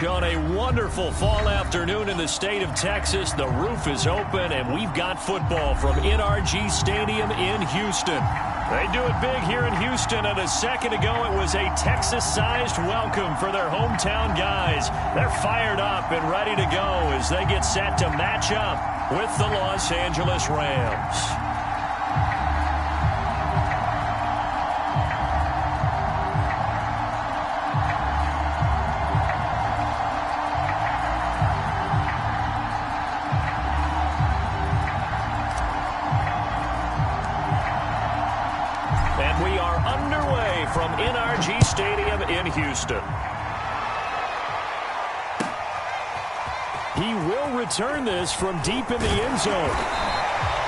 On a wonderful fall afternoon in the state of Texas, the roof is open, and we've got football from NRG Stadium in Houston. They do it big here in Houston, and a second ago it was a Texas-sized welcome for their hometown guys. They're fired up and ready to go as they get set to match up with the Los Angeles Rams. From NRG Stadium in Houston. He will return this from deep in the end zone.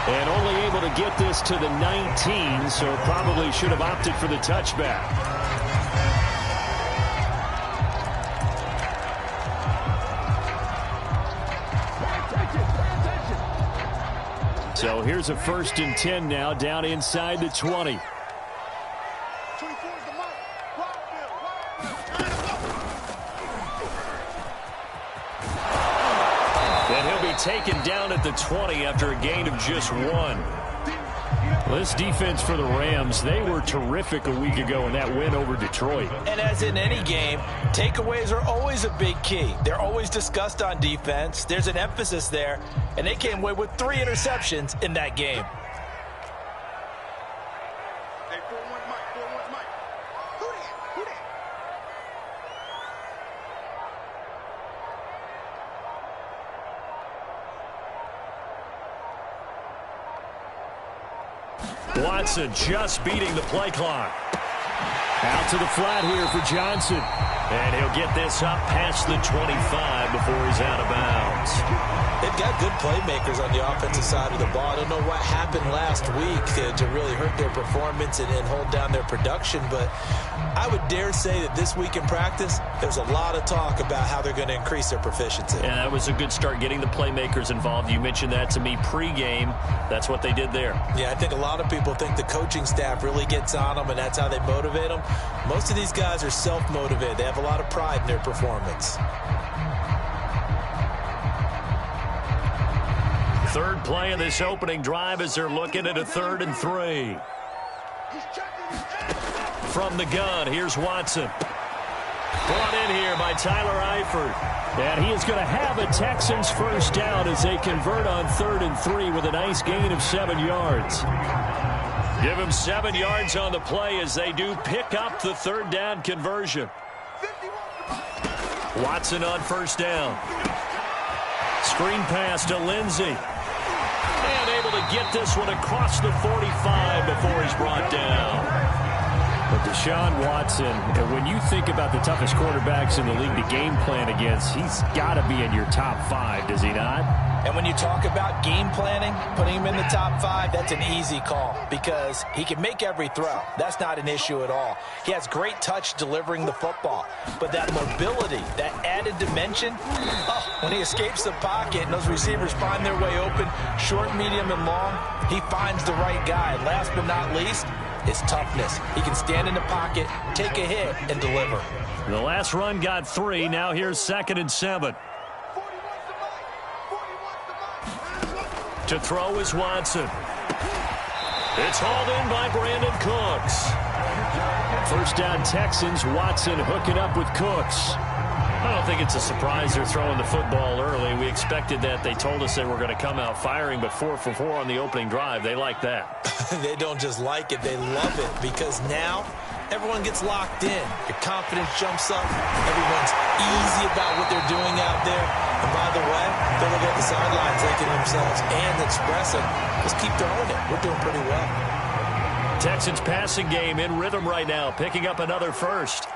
And only able to get this to the 19, so probably should have opted for the touchback. So here's a 1st and 10 now, down inside the 20. Taken down at the 20 after a gain of just 1. Well, this defense for the Rams, they were terrific a week ago in that win over Detroit. And as in any game, takeaways are always a big key. They're always discussed on defense. There's an emphasis there, and they came away with 3 interceptions in that game. Watson just beating the play clock. Out to the flat here for Johnson. And he'll get this up past the 25 before he's out of bounds. They've got good playmakers on the offensive side of the ball. I don't know what happened last week to really hurt their performance and hold down their production, but I would dare say that this week in practice, there's a lot of talk about how they're going to increase their proficiency. Yeah, that was a good start getting the playmakers involved. You mentioned that to me pregame. That's what they did there. Yeah, I think a lot of people think the coaching staff really gets on them, and that's how they motivate them. Most of these guys are self-motivated. They have a lot of pride in their performance. Third play of this opening drive as they're looking at a 3rd and 3. From the gun, here's Watson. Brought in here by Tyler Eifert. And he is going to have a Texans first down as they convert on 3rd and 3 with a nice gain of 7 yards. Give him 7 yards on the play as they do pick up the 3rd down conversion. Watson on 1st down. Screen pass to Lindsey. And able to get this one across the 45 before he's brought down. But Deshaun Watson, when you think about the toughest quarterbacks in the league to game plan against, he's got to be in your top 5, does he not? And when you talk about game planning, putting him in the top 5, that's an easy call because he can make every throw. That's not an issue at all. He has great touch delivering the football. But that mobility, that added dimension, when he escapes the pocket and those receivers find their way open, short, medium, and long, he finds the right guy. And last but not least, his toughness. He can stand in the pocket, take a hit, and deliver. The last run got 3. Now here's 2nd and 7. To throw is Watson. It's hauled in by Brandon Cooks. First down Texans. Watson hooking up with Cooks. I don't think it's a surprise they're throwing the football early. We expected that. They told us they were going to come out firing, but 4 for 4 on the opening drive. They like that. They don't just like it, they love it, because now everyone gets locked in. Your confidence jumps up. Everyone's easy about what they're doing out there. And by the way, they look at the sidelines thinking to themselves and expressing, let's keep throwing it. We're doing pretty well. Texans passing game in rhythm right now, picking up another first.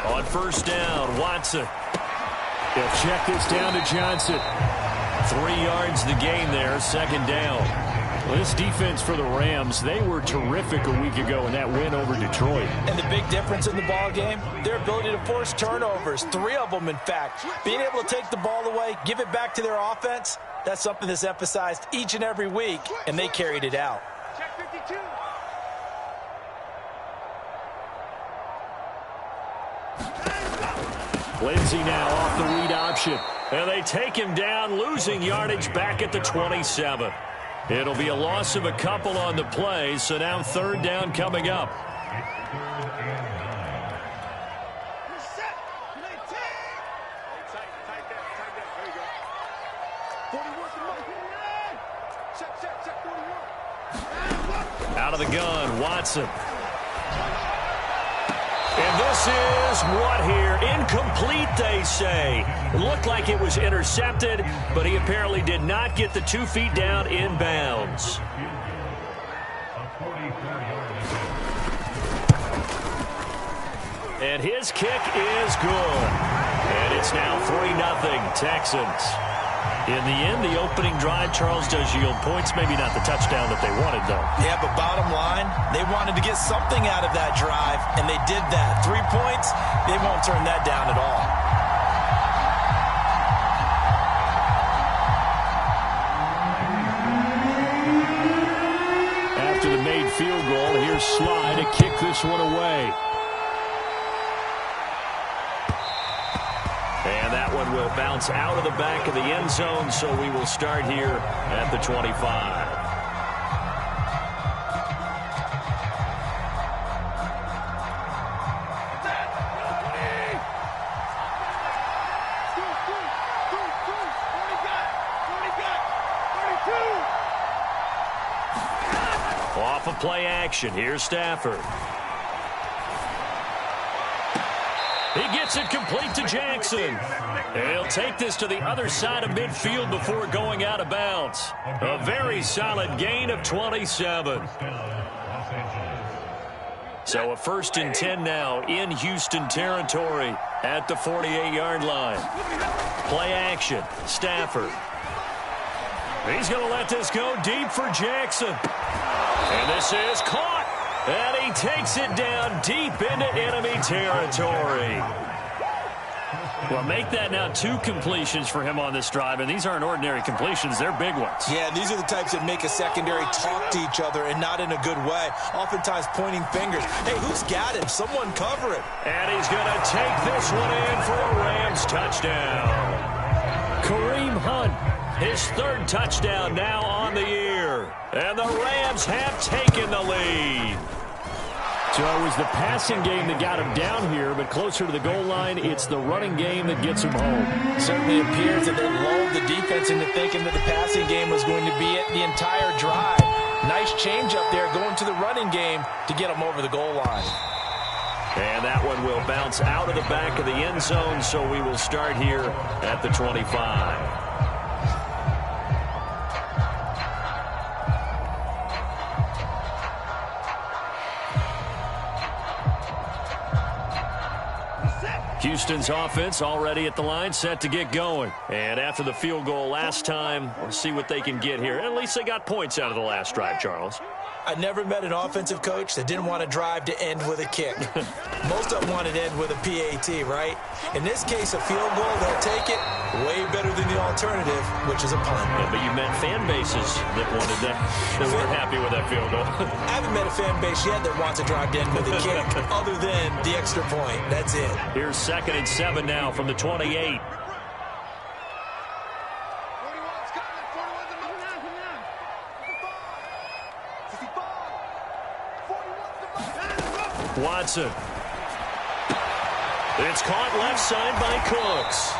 On first down, Watson. He'll check this down to Johnson. 3 yards the gain there, 2nd down. Well, this defense for the Rams, they were terrific a week ago in that win over Detroit. And the big difference in the ball game, their ability to force turnovers, 3 of them in fact. Being able to take the ball away, give it back to their offense, that's something that's emphasized each and every week, and they carried it out. Check 52. Lindsey now off the read option. And they take him down, losing yardage back at the 27. It'll be a loss of a couple on the play, so now 3rd down coming up. Out of the gun, Watson. And this is what here? Incomplete, they say. It looked like it was intercepted, but he apparently did not get the 2 feet down in bounds. And his kick is good. And it's now 3-0 Texans. In the end, the opening drive, Charles, does yield points. Maybe not the touchdown that they wanted, though. Yeah, but bottom line, they wanted to get something out of that drive, and they did that. 3 points, they won't turn that down at all. After the made field goal, here's Sly to kick this one away. And that one will bounce out of the back of the end zone, so we will start here at the 25. Off of play action, here's Stafford. He gets it complete to Jackson. He'll take this to the other side of midfield before going out of bounds. A very solid gain of 27. So a 1st and 10 now in Houston territory at the 48-yard line. Play action, Stafford. He's going to let this go deep for Jackson. And this is caught. And he takes it down deep into enemy territory. Well, make that now 2 completions for him on this drive, and these aren't ordinary completions. They're big ones. Yeah, these are the types that make a secondary talk to each other, and not in a good way. Oftentimes pointing fingers. Hey, who's got him? Someone cover it. And he's going to take this one in for a Rams touchdown. Kareem Hunt, his 3rd touchdown now on the year. And the Rams have taken the lead. So it was the passing game that got him down here, but closer to the goal line, it's the running game that gets him home. Certainly appears that they lulled the defense into thinking that the passing game was going to be it the entire drive. Nice change up there going to the running game to get them over the goal line. And that one will bounce out of the back of the end zone, so we will start here at the 25. Houston's offense already at the line, set to get going. And after the field goal last time, we'll see what they can get here. At least they got points out of the last drive, Charles. I never met an offensive coach that didn't want a drive to end with a kick. Most of them want it to end with a PAT, right? In this case, a field goal, they'll take it way better than the alternative, which is a punt. Yeah, but you met fan bases that wanted that, that weren't happy with that field goal. I haven't met a fan base yet that wants a drive to end with a kick, other than the extra point. That's it. Here's 2nd and 7 now from the 28. Watson. It's caught left side by Cooks.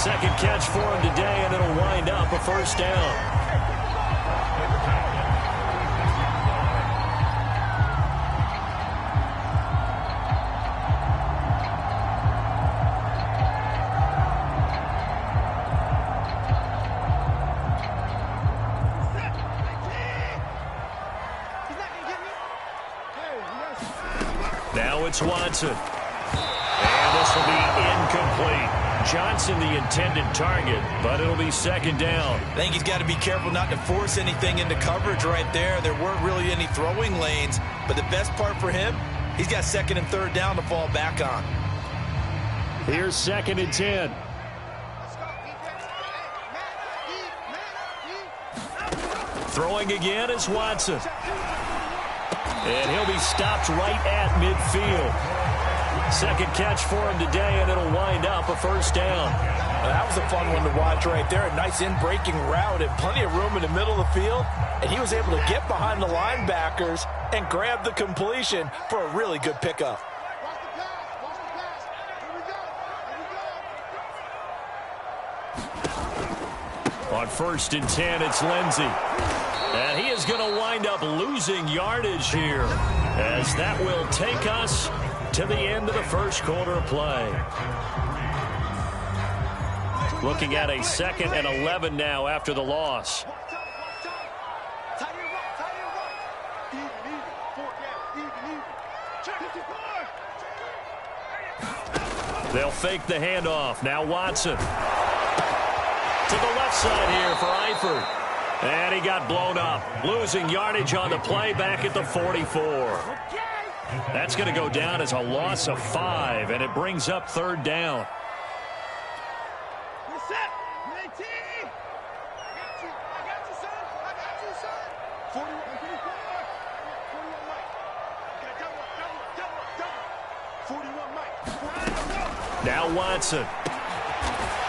2nd catch for him today, and it'll wind up a 1st down. Now it's Watson. And this This will be incomplete. Johnson the intended target, but it'll be second down. I think he's got to be careful not to force anything into coverage right there. There weren't really any throwing lanes, but the best part for him, he's got second and third down to fall back on. Here's second and 10. Throwing again is Watson. And he'll be stopped right at midfield. Second catch for him today, and it'll wind up a first down. That was a fun one to watch right there. A nice in-breaking route and plenty of room in the middle of the field. And he was able to get behind the linebackers and grab the completion for a really good pickup. On first and 10, it's Lindsey. And he is going to wind up losing yardage here, as that will take us to the end of the first quarter of play. Looking at a second and 11 now after the loss. They'll fake the handoff. Now Watson. To the left side here for Eifert. And he got blown up. Losing yardage on the play back at the 44. That's going to go down as a loss of 5, and it brings up third down. Now Watson.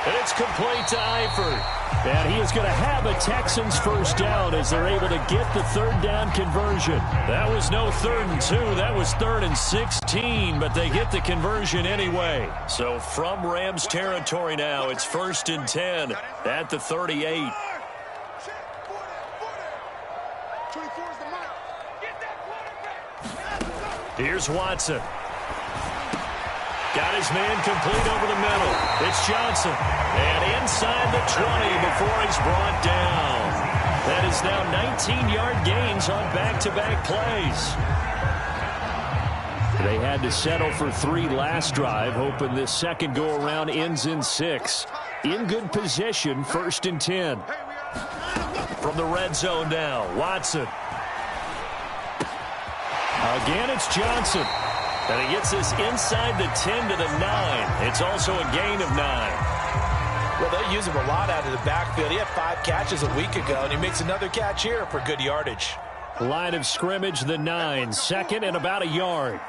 And it's complete to Eifert. And he is going to have a Texans first down as they're able to get the third down conversion. That was no 3rd and 2. That was 3rd and 16, but they get the conversion anyway. So from Rams territory now, it's 1st and 10 at the 38. Here's Watson. Got his man complete over the middle. It's Johnson. And inside the 20 before he's brought down. That is now 19-yard gains on back-to-back plays. They had to settle for 3 last drive, hoping this second go-around ends in 6. In good position, 1st and 10. From the red zone now, Watson. Again, it's Johnson. And he gets this inside the 10 to the 9. It's also a gain of 9. Well, they use him a lot out of the backfield. He had 5 catches a week ago, and he makes another catch here for good yardage. Line of scrimmage, the 9. Second and about a yard.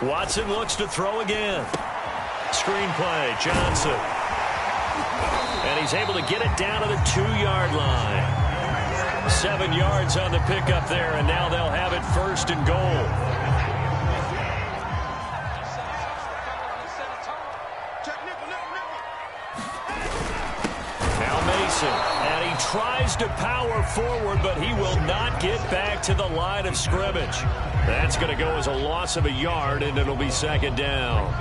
Watson looks to throw again. Screenplay, Johnson. And he's able to get it down to the 2-yard line. 7 yards on the pickup there, and now they'll have it 1st and goal. Now Mason, and he tries to power forward, but he will not get back to the line of scrimmage. That's going to go as a loss of a yard, and it'll be 2nd down.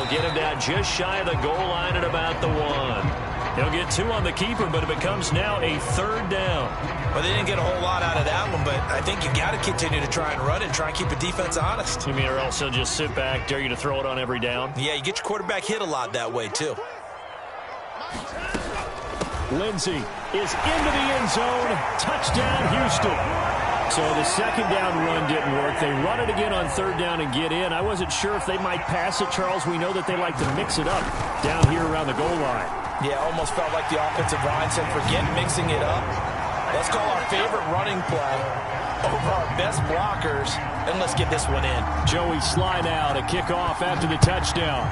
Get him down just shy of the goal line at about the 1. He'll get 2 on the keeper, but it becomes now a 3rd down. Well, they didn't get a whole lot out of that one, but I think you got to continue to try and run it, try and keep the defense honest. You mean, or else he'll just sit back, dare you to throw it on every down? Yeah, you get your quarterback hit a lot that way, too. Lindsey is into the end zone. Touchdown, Houston. So the second down run didn't work. They run it again on 3rd down and get in. I wasn't sure if they might pass it, Charles. We know that they like to mix it up down here around the goal line. Yeah, almost felt like the offensive line said, forget mixing it up. Let's call our favorite running play over our best blockers, and let's get this one in. Joey slide out, a kickoff after the touchdown.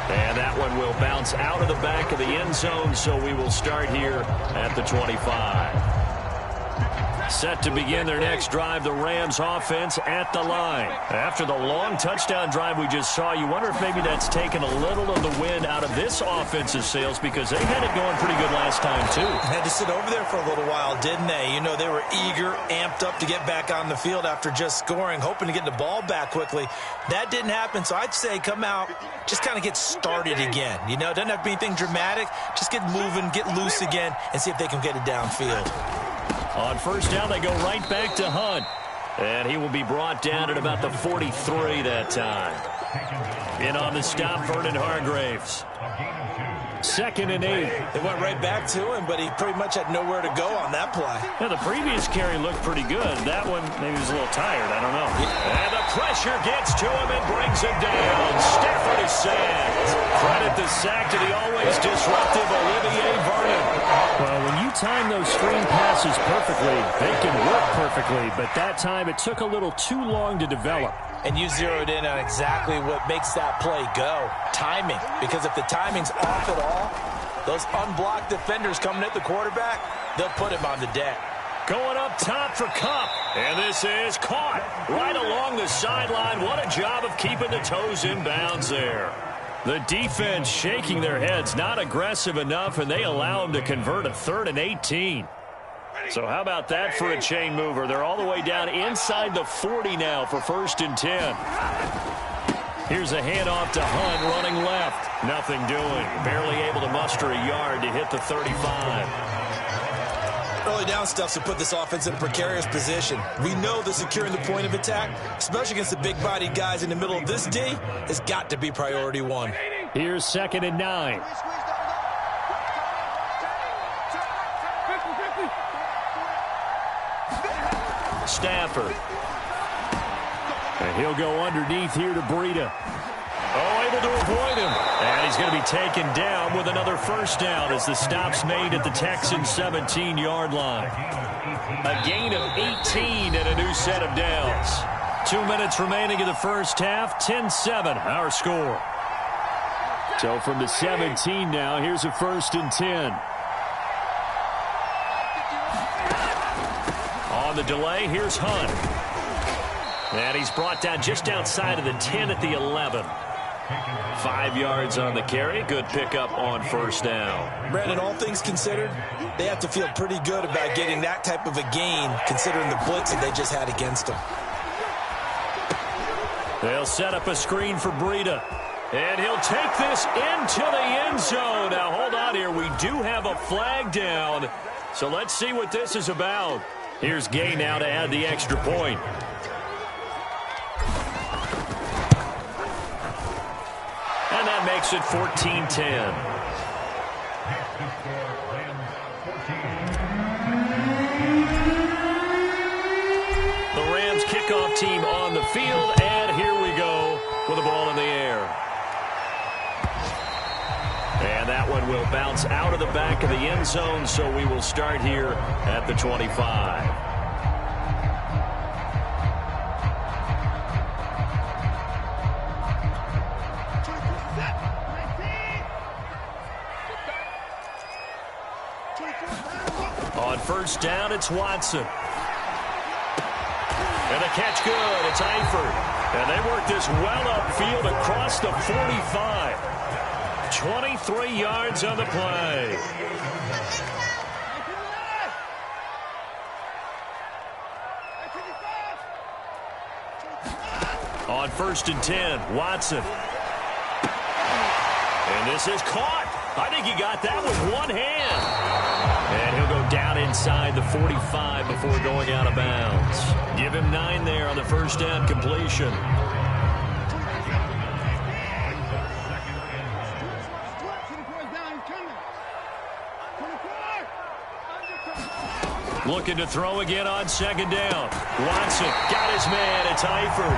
And that one will bounce out of the back of the end zone, so we will start here at the 25. Set to begin their next drive, the Rams offense at the line. After the long touchdown drive we just saw, you wonder if maybe that's taken a little of the wind out of this offense's sails, because they had it going pretty good last time too. Had to sit over there for a little while, didn't they? You know, they were eager, amped up to get back on the field after just scoring, hoping to get the ball back quickly. That didn't happen, so I'd say come out, just kind of get started again. You know, doesn't have to be anything dramatic. Just get moving, get loose again, and see if they can get it downfield. On first down, they go right back to Hunt. And he will be brought down at about the 43 that time. In on the stop, Vernon Hargraves. 2nd and 8. They went right back to him, but he pretty much had nowhere to go on that play. Yeah, the previous carry looked pretty good. That one, maybe he was a little tired. I don't know. Yeah. And the pressure gets to him and brings him down. Stafford is sacked. Credit the sack to the always disruptive Olivier Vernon. Well, when you time those screen passes perfectly, they can work perfectly. But that time, it took a little too long to develop. And you zeroed in on exactly what makes that play go. Timing. Because if the timing's off at all, those unblocked defenders coming at the quarterback, they'll put him on the deck. Going up top for Kupp. And this is caught right along the sideline. What a job of keeping the toes in bounds there. The defense shaking their heads, not aggressive enough, and they allow him to convert a 3rd and 18. So how about that for a chain mover? They're all the way down inside the 40 now for 1st and 10. Here's a handoff to Hunt running left. Nothing doing. Barely able to muster a yard to hit the 35. Early down stuffs to put this offense in a precarious position. We know that securing the point of attack, especially against the big-bodied guys in the middle of this D, has got to be priority 1. Here's 2nd and 9. Stafford. And he'll go underneath here to Breida. Oh, able to avoid him. And he's going to be taken down with another 1st down as the stop's made at the Texans' 17-yard line. A gain of 18 and a new set of downs. 2 minutes remaining in the first half. 10-7, our score. So from the 17 now, here's a 1st and 10. On the delay, here's Hunt. And he's brought down just outside of the 10 at the 11. 5 yards on the carry. Good pickup on 1st down. Brandon, all things considered, they have to feel pretty good about getting that type of a gain, considering the blitz that they just had against them. They'll set up a screen for Breida. And he'll take this into the end zone. Now, hold on here. We do have a flag down. So let's see what this is about. Here's Gay now to add the extra point. And that makes it 14-10. The Rams kickoff team on the field, and here we go with the ball in the air. And that one will bounce out of the back of the end zone, so we will start here at the 25. On 1st down, it's Watson. And the catch good. It's Eifert. And they work this well upfield across the 45. 23 yards on the play. On 1st and 10, Watson. And this is caught. I think he got that with one hand. And he'll go down inside the 45 before going out of bounds. Give him 9 there on the 1st down completion. Looking to throw again on 2nd down. Watson got his man. It's Eifert.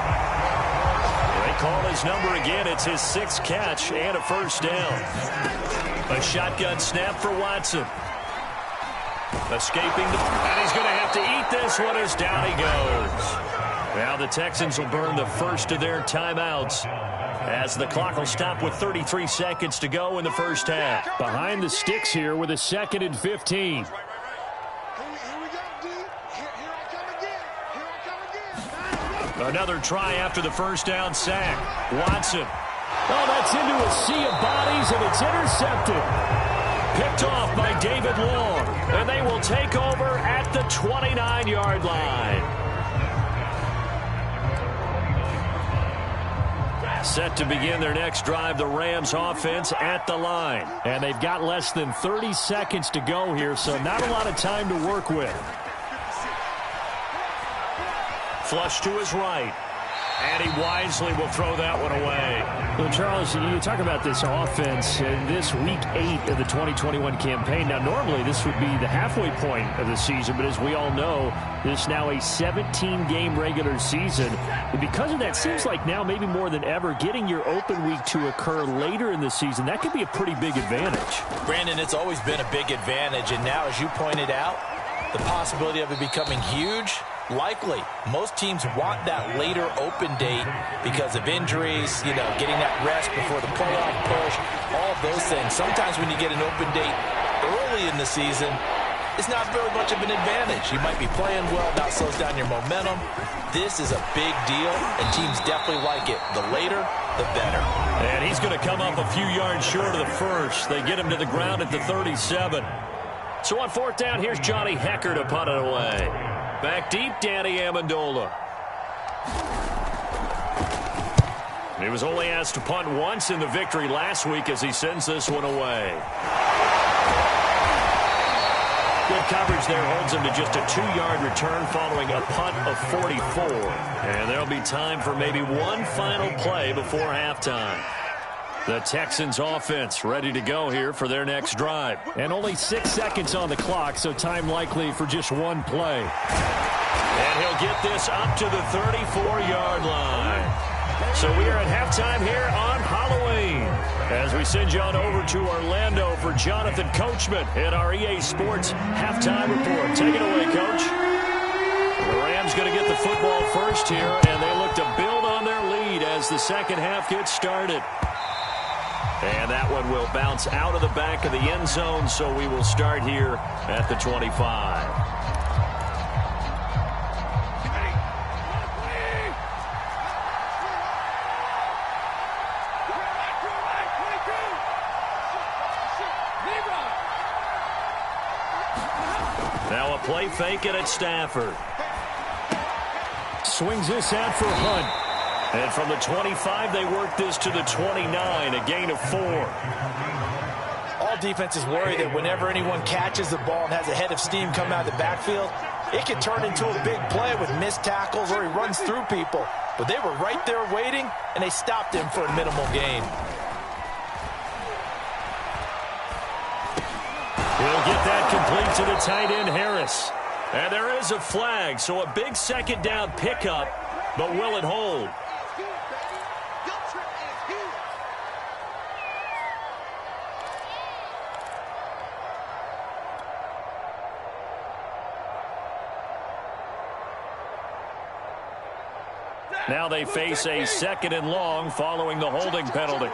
They call his number again. It's his 6th catch and a 1st down. A shotgun snap for Watson. Escaping and he's going to have to eat this one as down he goes. Now the Texans will burn the first of their timeouts as the clock will stop with 33 seconds to go in the first half. Behind the sticks here with a 2nd and 15. Another try after the first down sack. Watson. Oh, that's into a sea of bodies, and it's intercepted. Picked off by David Long, and they will take over at the 29-yard line. Set to begin their next drive, the Rams offense at the line. And they've got less than 30 seconds to go here, so not a lot of time to work with. Flush to his right. And he wisely will throw that one away. Well, Charles, you talk about this offense in this Week 8 of the 2021 campaign. Now, normally this would be the halfway point of the season, but as we all know, this is now a 17-game regular season. And because of that, seems like now maybe more than ever, getting your open week to occur later in the season, that could be a pretty big advantage. Brandon, it's always been a big advantage, and now, as you pointed out, the possibility of it becoming huge, likely. Most teams want that later open date because of injuries, getting that rest before the playoff push, all of those things. Sometimes when you get an open date early in the season, it's not very much of an advantage. You might be playing well, that slows down your momentum. This is a big deal, and teams definitely like it. The later, the better. And he's going to come up a few yards short of the first. They get him to the ground at the 37. So on fourth down, here's Johnny Hekker to punt it away. Back deep, Danny Amendola. He was only asked to punt once in the victory last week as he sends this one away. Good coverage there holds him to just a 2-yard return following a punt of 44. And there'll be time for maybe one final play before halftime. The Texans offense ready to go here for their next drive. And only 6 seconds on the clock, so time likely for just one play. And he'll get this up to the 34-yard line. So we are at halftime here on Halloween as we send you on over to Orlando for Jonathan Coachman in our EA Sports Halftime Report. Take it away, Coach. The Rams going to get the football first here, and they look to build on their lead as the second half gets started. And that one will bounce out of the back of the end zone, so we will start here at the 25. Now a play fake it at Stafford. Swings this out for Hunt. And from the 25, they work this to the 29, a gain of 4. All defenses worry that whenever anyone catches the ball and has a head of steam come out of the backfield, it can turn into a big play with missed tackles or he runs through people. But they were right there waiting, and they stopped him for a minimal gain. He'll get that complete to the tight end, Harris. And there is a flag, so a big second down pickup, but will it hold? Now they face a second and long following the holding penalty.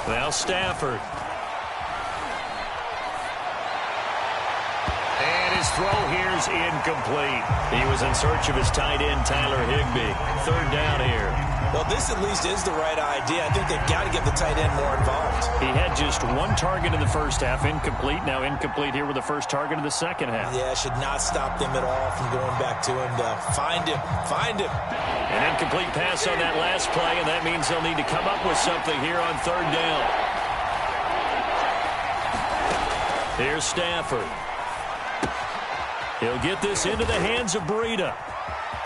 Now Stafford. And his throw here's incomplete. He was in search of his tight end, Tyler Higbee. Third down here. Well, this at least is the right idea. I think they've got to get the tight end more involved. He had just one target in the first half, incomplete. Now incomplete here with the first target of the second half. Yeah, should not stop them at all from going back to him to find him. An incomplete pass on that last play, and that means they'll need to come up with something here on third down. Here's Stafford. He'll get this into the hands of Breida.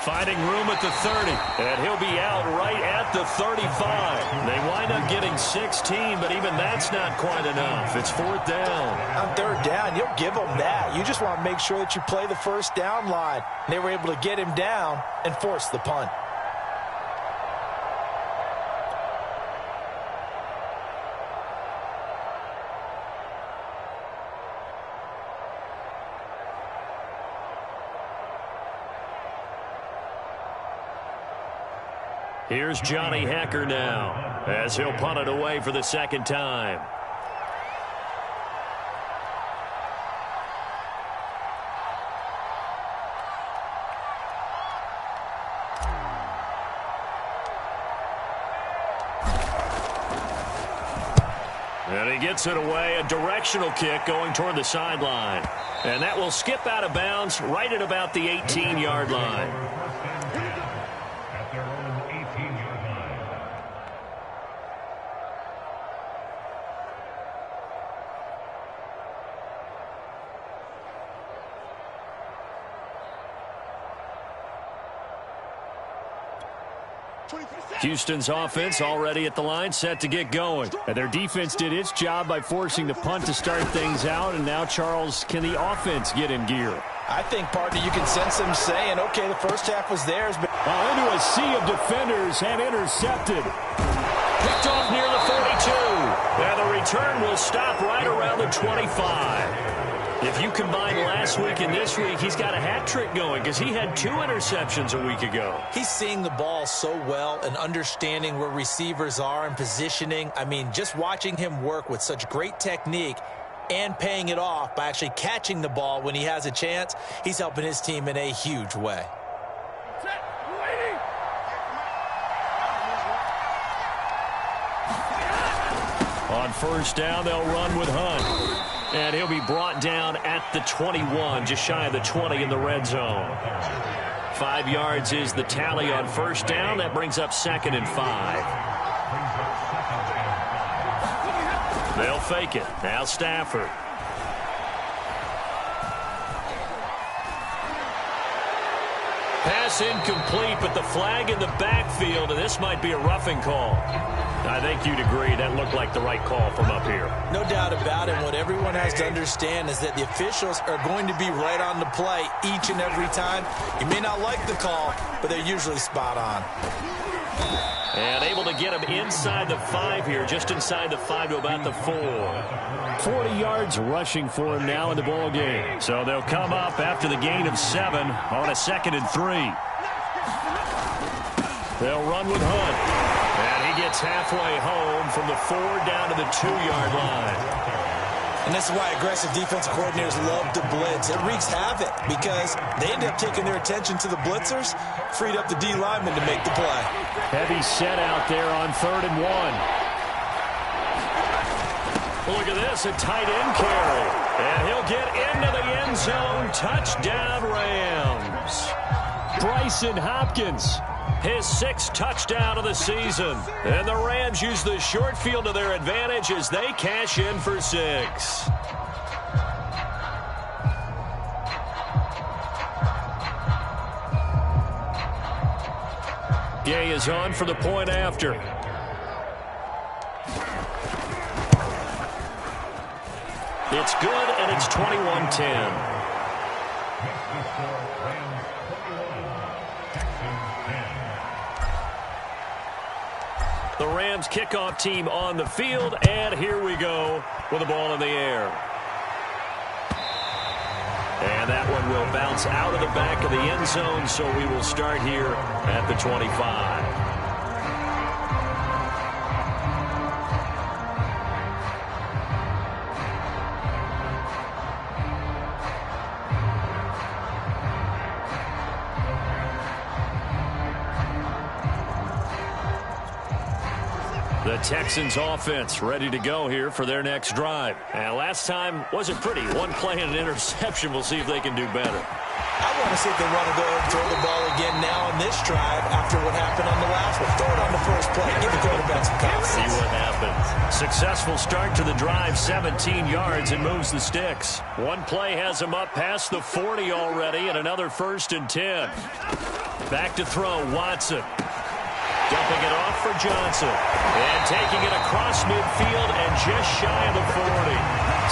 Finding room at the 30, and he'll be out right at the 35. They wind up getting 16, but even that's not quite enough. It's fourth down. On third down, you'll give them that. You just want to make sure that you play the first down line. They were able to get him down and force the punt. Here's Johnny Hekker now as he'll punt it away for the second time. And he gets it away, a directional kick going toward the sideline. And that will skip out of bounds right at about the 18-yard line. Houston's offense already at the line, set to get going. And their defense did its job by forcing the punt to start things out. And now, Charles, can the offense get in gear? I think, partner, you can sense them saying, okay, the first half was theirs. But into a sea of defenders and intercepted. Picked off near the 42. And the return will stop right around the 25. If you combine last week and this week, he's got a hat trick going because he had 2 interceptions a week ago. He's seeing the ball so well and understanding where receivers are and positioning. I mean, just watching him work with such great technique and paying it off by actually catching the ball when he has a chance, he's helping his team in a huge way. On first down, they'll run with Hunt. And he'll be brought down at the 21, just shy of the 20 in the red zone. 5 yards is the tally on first down. That brings up 2nd and 5. They'll fake it. Now Stafford. Pass incomplete, but the flag in the backfield, and this might be a roughing call. I think you'd agree that looked like the right call from up here. No doubt about it. What everyone has to understand is that the officials are going to be right on the play each and every time. You may not like the call, but they're usually spot on. And able to get him inside the 5 here, just inside the 5 to about the 4. 40 yards rushing for him now in the ball game. So they'll come up after the gain of 7 on a 2nd and 3. They'll run with Hunt. And he gets halfway home from the 4 down to the 2-yard line. And this is why aggressive defensive coordinators love to blitz. It wreaks havoc because they end up taking their attention to the blitzers, freed up the D lineman to make the play. Heavy set out there on 3rd and 1. Look at this, a tight end carry. And he'll get into the end zone. Touchdown, Rams. Bryson Hopkins. His 6th touchdown of the season. And the Rams use the short field to their advantage as they cash in for 6. Gay is on for the point after. It's good, and it's 21-10. The Rams kickoff team on the field, and here we go with the ball in the air. And that one will bounce out of the back of the end zone, so we will start here at the 25. The Texans offense ready to go here for their next drive. And last time wasn't pretty. 1 play and an interception. We'll see if they can do better. I want to see if they want to go and throw the ball again now on this drive after what happened on the last one. Throw it on the first play. Give the quarterback some confidence. See what happens. Successful start to the drive. 17 yards and moves the sticks. 1 play has him up past the 40 already, and another 1st and 10. Back to throw, Watson. Dumping it off for Johnson. And taking it across midfield and just shy of the 40.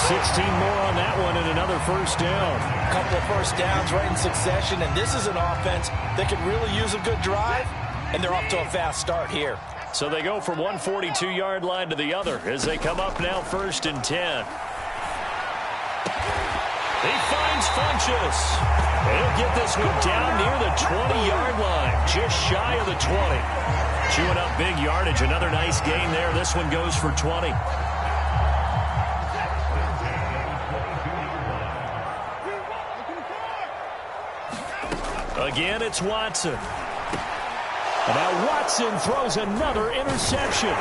16 more on that one and another 1st down. A couple of 1st downs right in succession, and this is an offense that could really use a good drive, and they're off to a fast start here. So they go from one 42-yard line to the other as they come up now 1st and 10. He finds Funchess. He'll get this one down near the 20-yard line, just shy of the 20. Chewing up big yardage. Another nice gain there. This one goes for 20. Again, it's Watson. Now Watson throws another interception.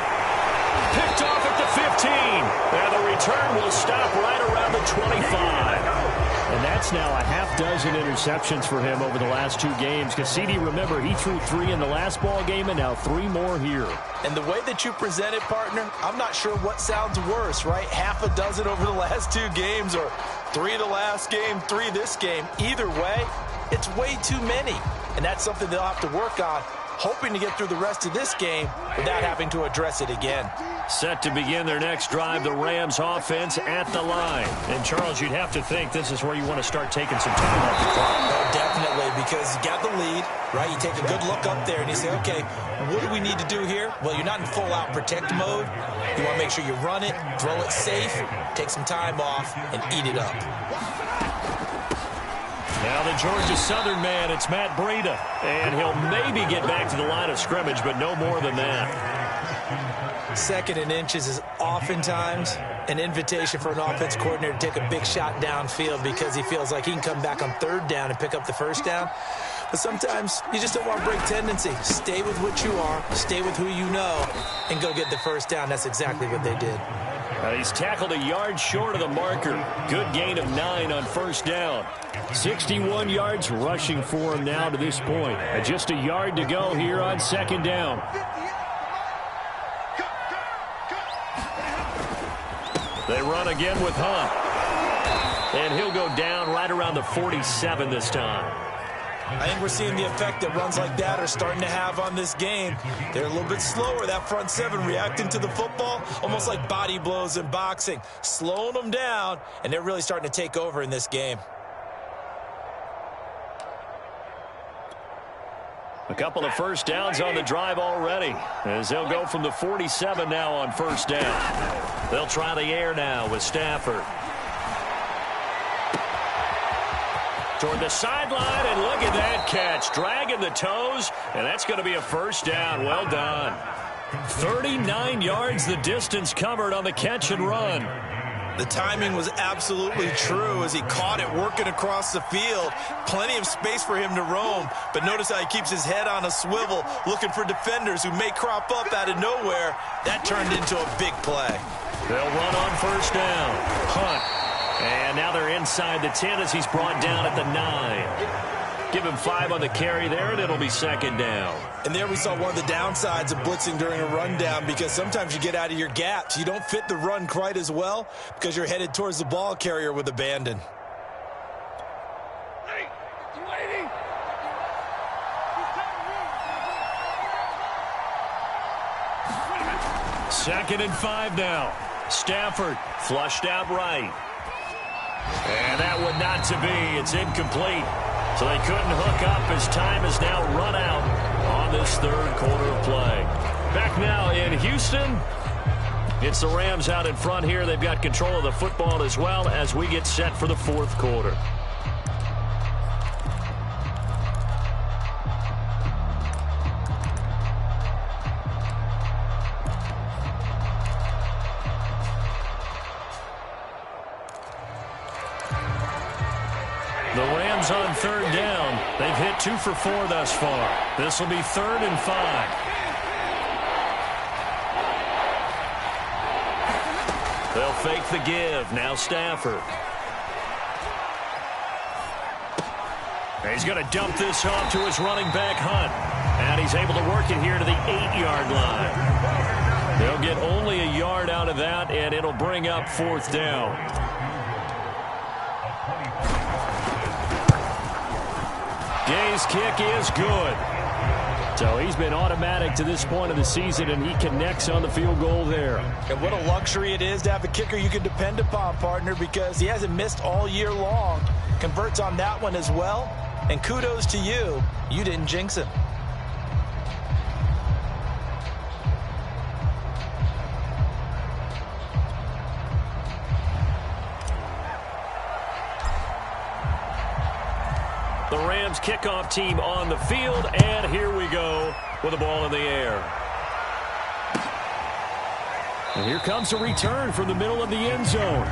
Picked off at the 15. And the return will stop right around the 25. And that's now a half dozen interceptions for him over the last 2 games. Cassidy, remember, he threw 3 in the last ball game and now 3 more here. And the way that you present it, partner, I'm not sure what sounds worse, right? Half a dozen over the last 2 games or 3 the last game, 3 this game. Either way, it's way too many. And that's something they'll have to work on, hoping to get through the rest of this game without having to address it again. Set to begin their next drive, the Rams offense at the line. And, Charles, you'd have to think this is where you want to start taking some time off the clock. Oh, definitely, because you got the lead, right? You take a good look up there and you say, okay, what do we need to do here? Well, you're not in full-out protect mode. You want to make sure you run it, throw it safe, take some time off, and eat it up. Now the Georgia Southern man, it's Matt Breida. And he'll maybe get back to the line of scrimmage, but no more than that. 2nd and inches is oftentimes an invitation for an offense coordinator to take a big shot downfield because he feels like he can come back on 3rd down and pick up the 1st down. But sometimes you just don't want to break tendency. Stay with what you are, stay with who you know, and go get the 1st down. That's exactly what they did. He's tackled a yard short of the marker. Good gain of 9 on 1st down. 61 yards rushing for him now to this point. Just a yard to go here on 2nd down. They run again with Hunt. And he'll go down right around the 47 this time. I think we're seeing the effect that runs like that are starting to have on this game. They're a little bit slower, that front 7 reacting to the football, almost like body blows in boxing, slowing them down, and they're really starting to take over in this game. A couple of 1st downs on the drive already, as they'll go from the 47 now on 1st down. They'll try the air now with Stafford. Toward the sideline, and look at that catch. Dragging the toes, and that's going to be a 1st down. Well done. 39 yards the distance covered on the catch and run. The timing was absolutely true as he caught it working across the field. Plenty of space for him to roam, but notice how he keeps his head on a swivel looking for defenders who may crop up out of nowhere. That turned into a big play. They'll run on 1st down. Hunt. And now they're inside the 10 as he's brought down at the 9. Give him 5 on the carry there, and it'll be 2nd down. And there we saw one of the downsides of blitzing during a rundown because sometimes you get out of your gaps. You don't fit the run quite as well because you're headed towards the ball carrier with abandon. Second and 5 now. Stafford flushed out right. And that one not to be. It's incomplete. So they couldn't hook up as time is now run out on this 3rd quarter of play. Back now in Houston. It's the Rams out in front here. They've got control of the football as well as we get set for the 4th quarter. The Rams on 3rd down. They've hit 2 for 4 thus far. This will be 3rd and 5. They'll fake the give. Now Stafford. He's going to dump this off to his running back, Hunt. And he's able to work it here to the 8-yard line. They'll get only a yard out of that, and it'll bring up 4th down. Gay's kick is good. So he's been automatic to this point of the season, and he connects on the field goal there. And what a luxury it is to have a kicker you can depend upon, partner, because he hasn't missed all year long. Converts on that one as well. And kudos to you. You didn't jinx him. The Rams kickoff team on the field, and here we go with the ball in the air. And here comes a return from the middle of the end zone.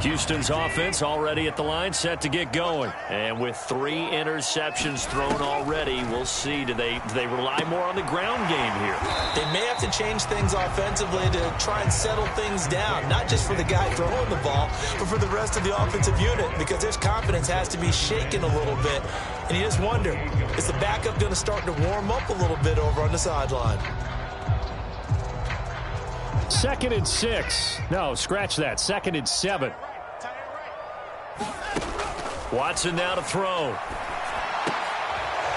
Houston's offense already at the line, set to get going. And with 3 interceptions thrown already, we'll see. Do they rely more on the ground game here? They may have to change things offensively to try and settle things down, not just for the guy throwing the ball, but for the rest of the offensive unit, because his confidence has to be shaken a little bit. And you just wonder, is the backup going to start to warm up a little bit over on the sideline? 2nd and 6. No, scratch that. 2nd and 7. Watson now to throw.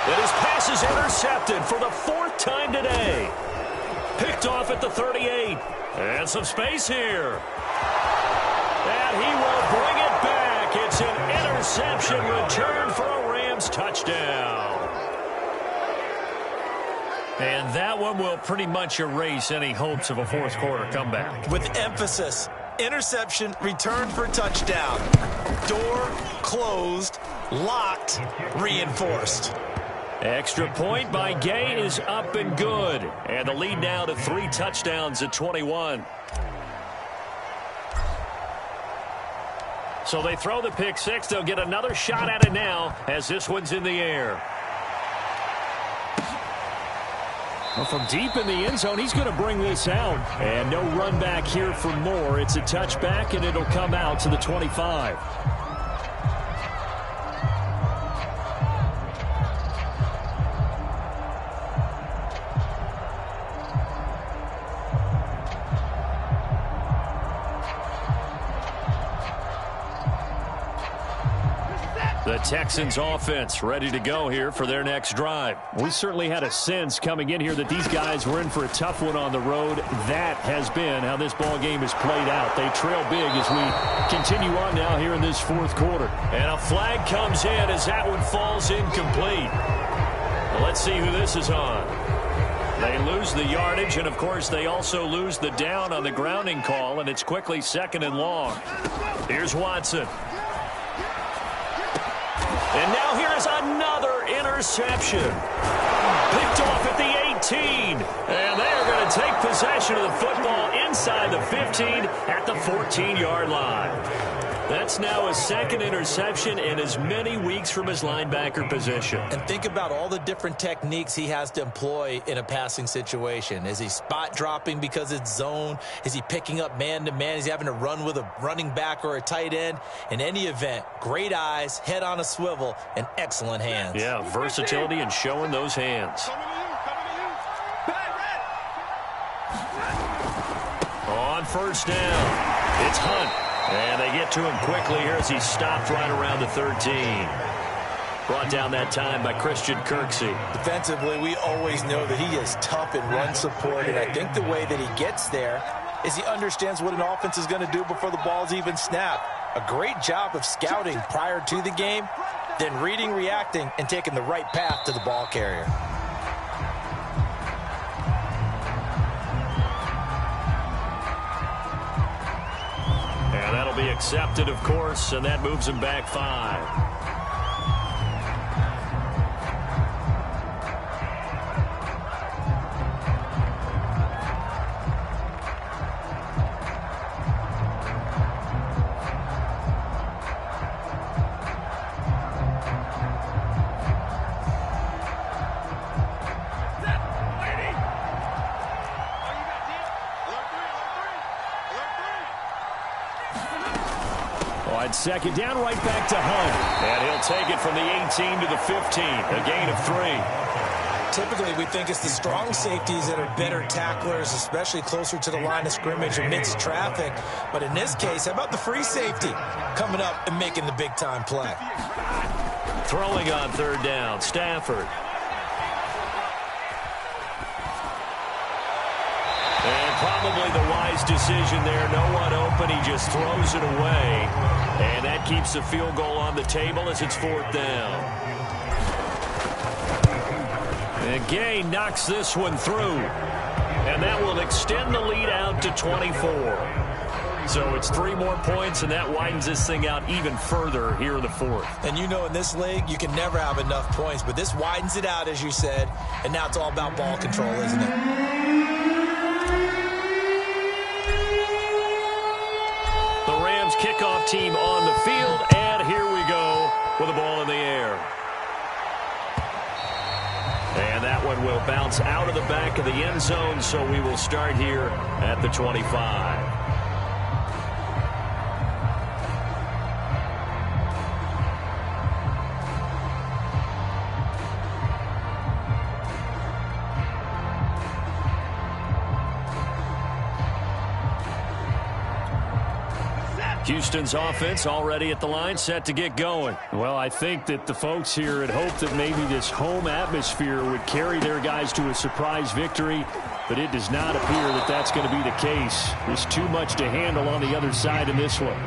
And his pass is intercepted for the 4th time today. Picked off at the 38. And some space here. And he will bring it back. It's an interception return for a Rams touchdown. And that one will pretty much erase any hopes of a 4th quarter comeback. With emphasis, interception, return for touchdown. Door closed, locked, reinforced. Extra point by Gay is up and good. And the lead now to 3 touchdowns at 21. So they throw the pick 6. They'll get another shot at it now as this one's in the air. Well, from deep in the end zone, he's going to bring this out. And no run back here for more. It's a touchback, and it'll come out to the 25. The Texans offense ready to go here for their next drive. We certainly had a sense coming in here that these guys were in for a tough one on the road. That has been how this ball game has played out. They trail big as we continue on now here in this 4th quarter. And a flag comes in as that one falls incomplete. Well, let's see who this is on. They lose the yardage, and of course they also lose the down on the grounding call, and it's quickly 2nd and long. Here's Watson. And now here is another interception. Picked off at the 18. And they're going to take possession of the football inside the 15 at the 14-yard line. That's now his 2nd interception in as many weeks from his linebacker position. And think about all the different techniques he has to employ in a passing situation. Is he spot dropping because it's zone? Is he picking up man-to-man? Is he having to run with a running back or a tight end? In any event, great eyes, head on a swivel, and excellent hands. Yeah, versatility and showing those hands. On 1st down, it's Hunt. And they get to him quickly here as he stopped right around the 13. Brought down that time by Christian Kirksey. Defensively, we always know that he is tough in run support, and I think the way that he gets there is he understands what an offense is going to do before the ball's even snapped. A great job of scouting prior to the game, then reading, reacting, and taking the right path to the ball carrier. And that'll be accepted, of course, and that moves him back 5. Second down, right back to Hunt. And he'll take it from the 18 to the 15, a gain of 3. Typically, we think it's the strong safeties that are better tacklers, especially closer to the line of scrimmage amidst traffic. But in this case, how about the free safety coming up and making the big-time play? Throwing on 3rd down, Stafford. And probably the wise decision there. No one open. He just throws it away. And that keeps the field goal on the table as it's 4th down. And Gay knocks this one through. And that will extend the lead out to 24. So it's 3 more points, and that widens this thing out even further here in the 4th. And you know in this league, you can never have enough points. But this widens it out, as you said. And now it's all about ball control, isn't it? Kickoff team on the field, and here we go with the ball in the air. And that one will bounce out of the back of the end zone, so we will start here at the 25. Houston's offense already at the line, set to get going. Well, I think that the folks here had hoped that maybe this home atmosphere would carry their guys to a surprise victory, but it does not appear that that's going to be the case. There's too much to handle on the other side in this one.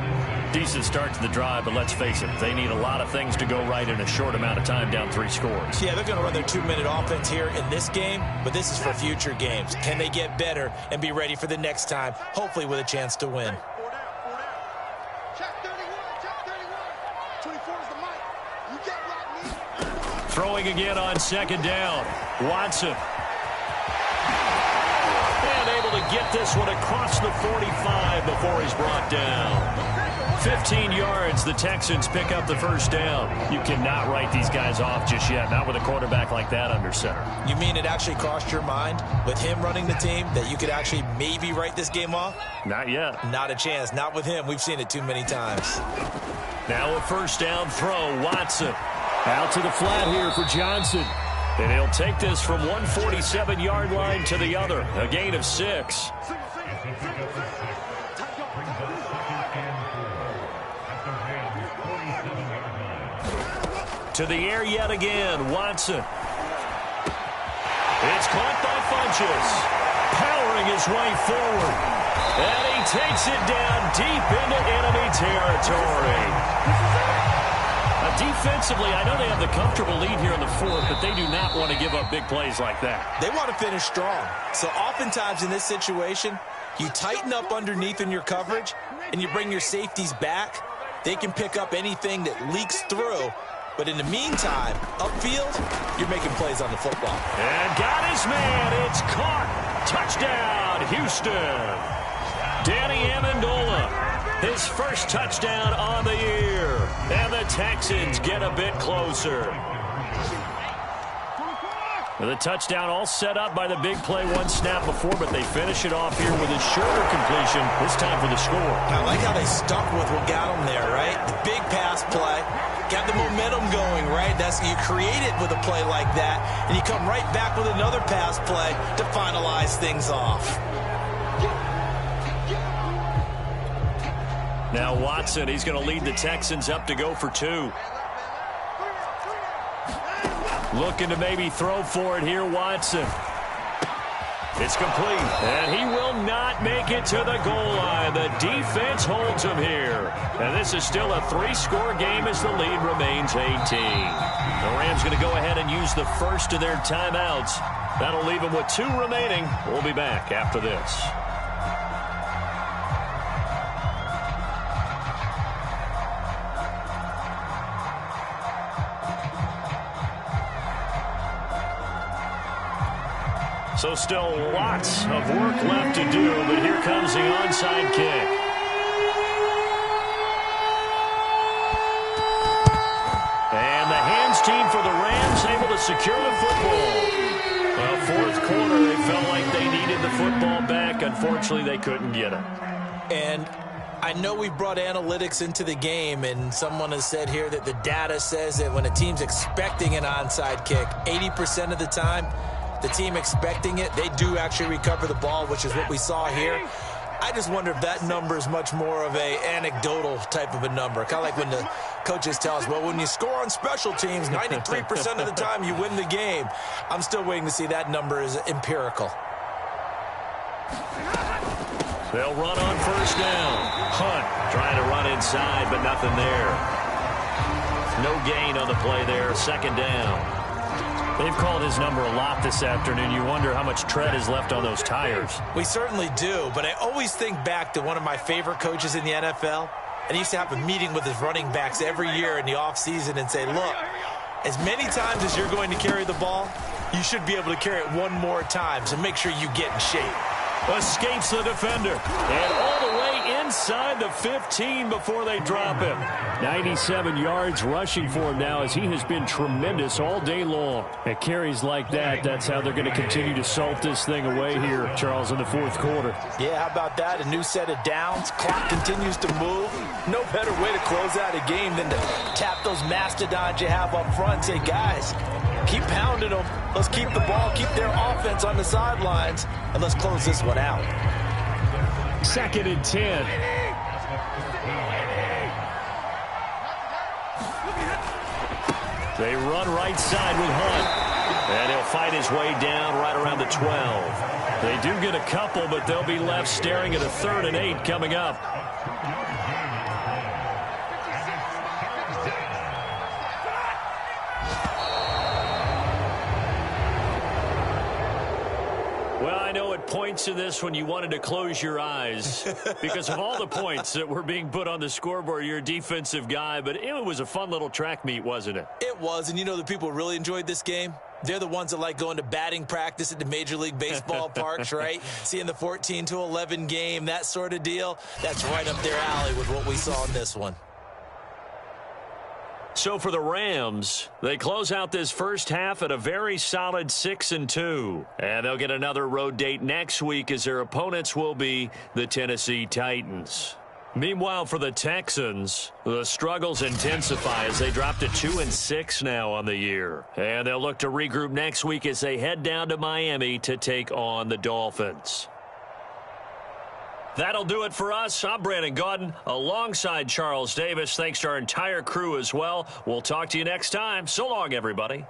Decent start to the drive, but let's face it, they need a lot of things to go right in a short amount of time, down 3 scores. Yeah, they're going to run their 2-minute offense here in this game, but this is for future games. Can they get better and be ready for the next time, hopefully with a chance to win? Throwing again on second down. Watson. And able to get this one across the 45 before he's brought down. 15 yards, the Texans pick up the first down. You cannot write these guys off just yet, not with a quarterback like that under center. You mean it actually crossed your mind with him running the team that you could actually maybe write this game off? Not yet. Not a chance. Not with him. We've seen it too many times. Now a first down throw. Watson. Out to the flat here for Johnson. And he'll take this from 147-yard line to the other. A gain of 6. To the air yet again. Watson. It's caught by Funchess. Powering his way forward. And he takes it down deep into enemy territory. Defensively, I know they have the comfortable lead here in the 4th, but they do not want to give up big plays like that. They want to finish strong. So oftentimes in this situation, you tighten up underneath in your coverage, and you bring your safeties back. They can pick up anything that leaks through. But in the meantime, upfield, you're making plays on the football. And got his man. It's caught. Touchdown, Houston. Danny Amendola. His first touchdown on the year. And the Texans get a bit closer. The touchdown all set up by the big play one snap before, but they finish it off here with a shorter completion, this time for the score. I like how they stuck with what got them there, right? The big pass play. Got the momentum going, right? That's you create it with a play like that, and you come right back with another pass play to finalize things off. Now Watson, he's going to lead the Texans up to go for 2. Looking to maybe throw for it here, Watson. It's complete, and he will not make it to the goal line. The defense holds him here. And this is still a 3-score game as the lead remains 18. The Rams going to go ahead and use the first of their timeouts. That'll leave them with 2 remaining. We'll be back after this. So still lots of work left to do, but here comes the onside kick. And the hands team for the Rams able to secure the football. Well, 4th quarter, they felt like they needed the football back. Unfortunately, they couldn't get it. And I know we brought analytics into the game, and someone has said here that the data says that when a team's expecting an onside kick, 80% of the time, the team expecting it, they do actually recover the ball, which is what we saw here. I just wonder if that number is much more of a anecdotal type of a number. Kind of like when the coaches tell us, well, when you score on special teams, 93% of the time you win the game. I'm still waiting to see that number is empirical. They'll run on first down. Hunt trying to run inside, but nothing there. No gain on the play there. 2nd down. They've called his number a lot this afternoon. You wonder how much tread is left on those tires. We certainly do, but I always think back to one of my favorite coaches in the NFL, and he used to have a meeting with his running backs every year in the offseason and say, look, as many times as you're going to carry the ball, you should be able to carry it one more time, so make sure you get in shape. Escapes the defender. And all the way inside the 15 before they drop him. 97 yards rushing for him now as he has been tremendous all day long. At carries like that, that's how they're going to continue to salt this thing away here, Charles, in the fourth quarter. Yeah, how about that? A new set of downs. Clock continues to move. No better way to close out a game than to tap those mastodons you have up front and say, guys, keep pounding them. Let's keep the ball, keep their offense on the sidelines, and let's close this one out. 2nd and 10. They run right side with Hunt. And he'll fight his way down right around the 12. They do get a couple, but they'll be left staring at a 3rd and 8 coming up. Well, I know at points in this when you wanted to close your eyes because of all the points that were being put on the scoreboard. You're a defensive guy, but it was a fun little track meet, wasn't it? It was, and you know the people who really enjoyed this game? They're the ones that like going to batting practice at the Major League Baseball parks, right? Seeing the 14-11 game, that sort of deal. That's right up their alley with what we saw in this one. So for the Rams, they close out this first half at a very solid 6-2. And they'll get another road date next week as their opponents will be the Tennessee Titans. Meanwhile, for the Texans, the struggles intensify as they drop to 2-6 now on the year. And they'll look to regroup next week as they head down to Miami to take on the Dolphins. That'll do it for us. I'm Brandon Gaudin alongside Charles Davis. Thanks to our entire crew as well. We'll talk to you next time. So long, everybody.